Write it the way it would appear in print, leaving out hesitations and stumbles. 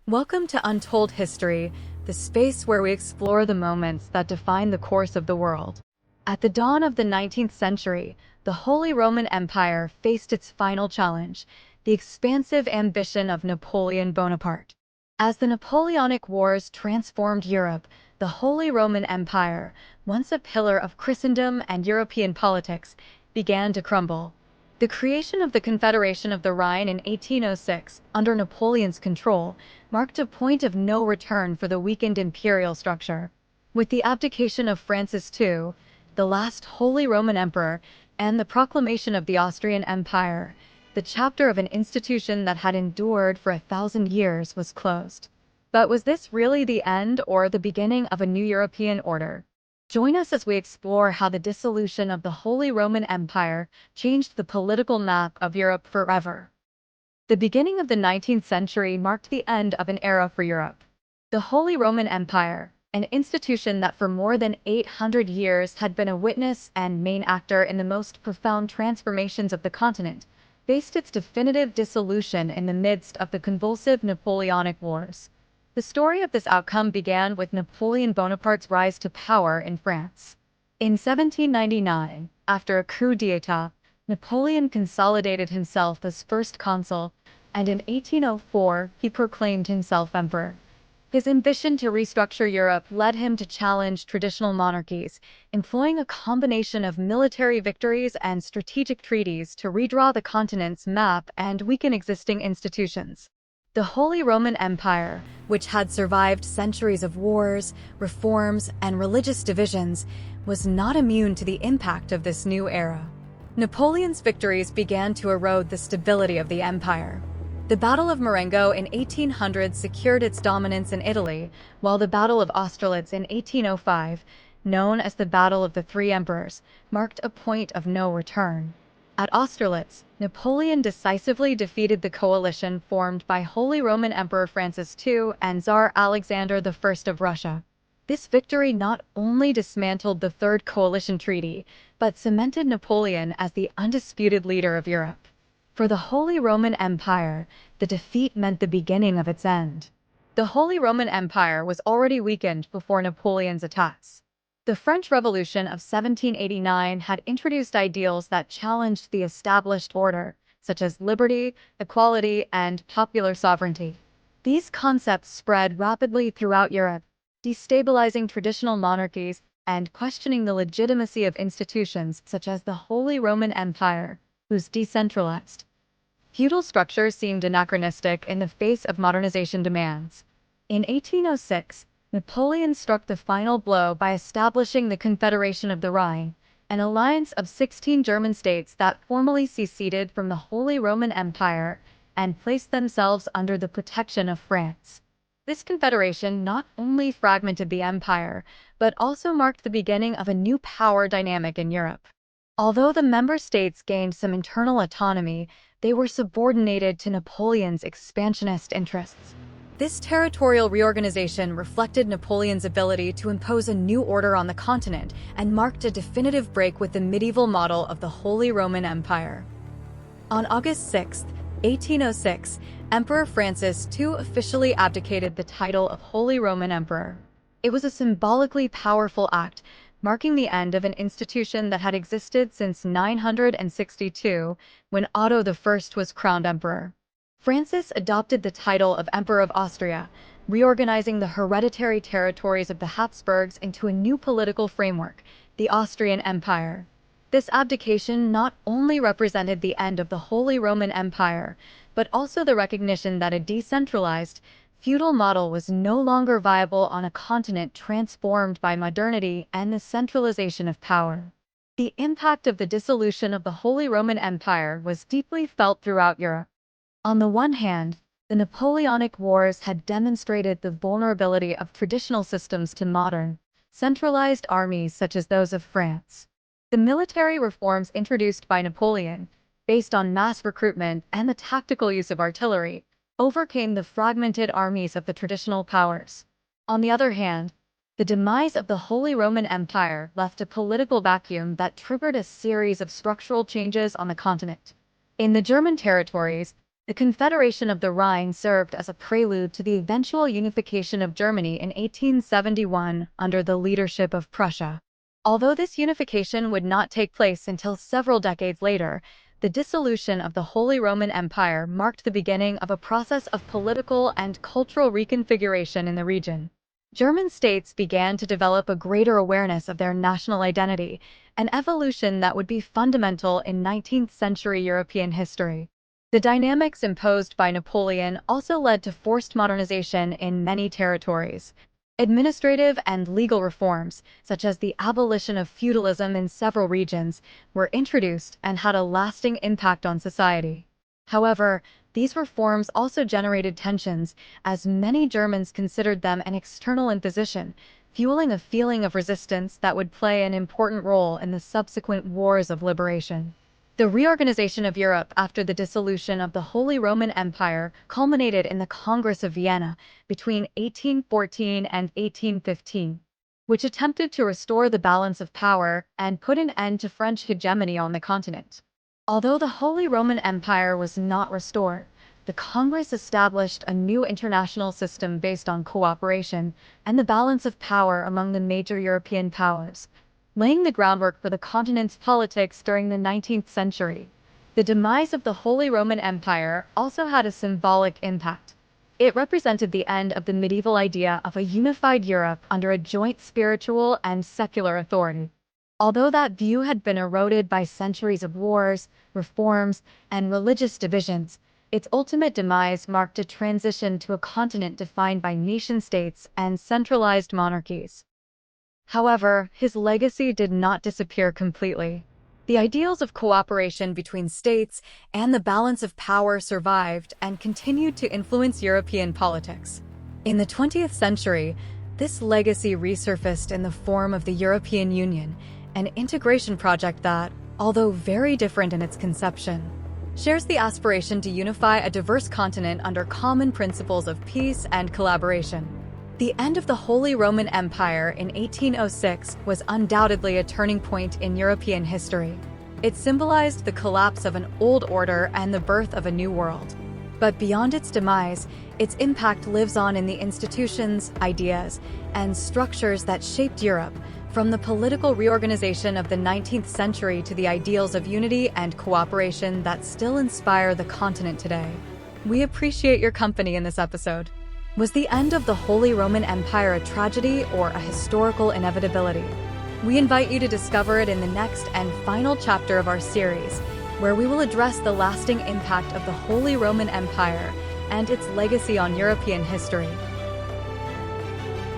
Welcome to Untold History, the space where we explore the moments that define the course of the world. At the dawn of the 19th century, the Holy Roman Empire faced its final challenge, the expansive ambition of Napoleon Bonaparte. As the Napoleonic Wars transformed Europe, the Holy Roman Empire, once a pillar of Christendom and European politics, began to crumble. The creation of the Confederation of the Rhine in 1806, under Napoleon's control, marked a point of no return for the weakened imperial structure. With the abdication of Francis II, the last Holy Roman Emperor, and the proclamation of the Austrian Empire, the chapter of an institution that had endured for 1,000 years was closed. But was this really the end or the beginning of a new European order? Join us as we explore how the dissolution of the Holy Roman Empire changed the political map of Europe forever. The beginning of the 19th century marked the end of an era for Europe. The Holy Roman Empire, an institution that for more than 800 years had been a witness and main actor in the most profound transformations of the continent, faced its definitive dissolution in the midst of the convulsive Napoleonic Wars. The story of this outcome began with Napoleon Bonaparte's rise to power in France. In 1799, after a coup d'état, Napoleon consolidated himself as first consul, and in 1804 he proclaimed himself emperor. His ambition to restructure Europe led him to challenge traditional monarchies, employing a combination of military victories and strategic treaties to redraw the continent's map and weaken existing institutions. The Holy Roman Empire, which had survived centuries of wars, reforms, and religious divisions, was not immune to the impact of this new era. Napoleon's victories began to erode the stability of the empire. The Battle of Marengo in 1800 secured its dominance in Italy, while the Battle of Austerlitz in 1805, known as the Battle of the Three Emperors, marked a point of no return. At Austerlitz, Napoleon decisively defeated the coalition formed by Holy Roman Emperor Francis II and Tsar Alexander I of Russia. This victory not only dismantled the Third Coalition Treaty, but cemented Napoleon as the undisputed leader of Europe. For the Holy Roman Empire, the defeat meant the beginning of its end. The Holy Roman Empire was already weakened before Napoleon's attacks. The French Revolution of 1789 had introduced ideals that challenged the established order, such as liberty, equality, and popular sovereignty. These concepts spread rapidly throughout Europe, destabilizing traditional monarchies and questioning the legitimacy of institutions such as the Holy Roman Empire, whose decentralized, feudal structure seemed anachronistic in the face of modernization demands. In 1806, Napoleon struck the final blow by establishing the Confederation of the Rhine, an alliance of 16 German states that formally seceded from the Holy Roman Empire and placed themselves under the protection of France. This confederation not only fragmented the empire, but also marked the beginning of a new power dynamic in Europe. Although the member states gained some internal autonomy, they were subordinated to Napoleon's expansionist interests. This territorial reorganization reflected Napoleon's ability to impose a new order on the continent and marked a definitive break with the medieval model of the Holy Roman Empire. On August 6, 1806, Emperor Francis II officially abdicated the title of Holy Roman Emperor. It was a symbolically powerful act, marking the end of an institution that had existed since 962, when Otto I was crowned emperor. Francis adopted the title of Emperor of Austria, reorganizing the hereditary territories of the Habsburgs into a new political framework, the Austrian Empire. This abdication not only represented the end of the Holy Roman Empire, but also the recognition that a decentralized, feudal model was no longer viable on a continent transformed by modernity and the centralization of power. The impact of the dissolution of the Holy Roman Empire was deeply felt throughout Europe. On the one hand, the Napoleonic Wars had demonstrated the vulnerability of traditional systems to modern, centralized armies such as those of France. The military reforms introduced by Napoleon, based on mass recruitment and the tactical use of artillery, overcame the fragmented armies of the traditional powers. On the other hand, the demise of the Holy Roman Empire left a political vacuum that triggered a series of structural changes on the continent. In the German territories, The Confederation of the Rhine served as a prelude to the eventual unification of Germany in 1871 under the leadership of Prussia. Although this unification would not take place until several decades later, the dissolution of the Holy Roman Empire marked the beginning of a process of political and cultural reconfiguration in the region. German states began to develop a greater awareness of their national identity, an evolution that would be fundamental in 19th century European history. The dynamics imposed by Napoleon also led to forced modernization in many territories. Administrative and legal reforms, such as the abolition of feudalism in several regions, were introduced and had a lasting impact on society. However, these reforms also generated tensions, as many Germans considered them an external imposition, fueling a feeling of resistance that would play an important role in the subsequent wars of liberation. The reorganization of Europe after the dissolution of the Holy Roman Empire culminated in the Congress of Vienna between 1814 and 1815, which attempted to restore the balance of power and put an end to French hegemony on the continent. Although the Holy Roman Empire was not restored, the Congress established a new international system based on cooperation and the balance of power among the major European powers, laying the groundwork for the continent's politics during the 19th century. The demise of the Holy Roman Empire also had a symbolic impact. It represented the end of the medieval idea of a unified Europe under a joint spiritual and secular authority. Although that view had been eroded by centuries of wars, reforms, and religious divisions, its ultimate demise marked a transition to a continent defined by nation-states and centralized monarchies. However, his legacy did not disappear completely. The ideals of cooperation between states and the balance of power survived and continued to influence European politics. In the 20th century, this legacy resurfaced in the form of the European Union, an integration project that, although very different in its conception, shares the aspiration to unify a diverse continent under common principles of peace and collaboration. The end of the Holy Roman Empire in 1806 was undoubtedly a turning point in European history. It symbolized the collapse of an old order and the birth of a new world. But beyond its demise, its impact lives on in the institutions, ideas, and structures that shaped Europe, from the political reorganization of the 19th century to the ideals of unity and cooperation that still inspire the continent today. We appreciate your company in this episode. Was the end of the Holy Roman Empire a tragedy or a historical inevitability? We invite you to discover it in the next and final chapter of our series, where we will address the lasting impact of the Holy Roman Empire and its legacy on European history.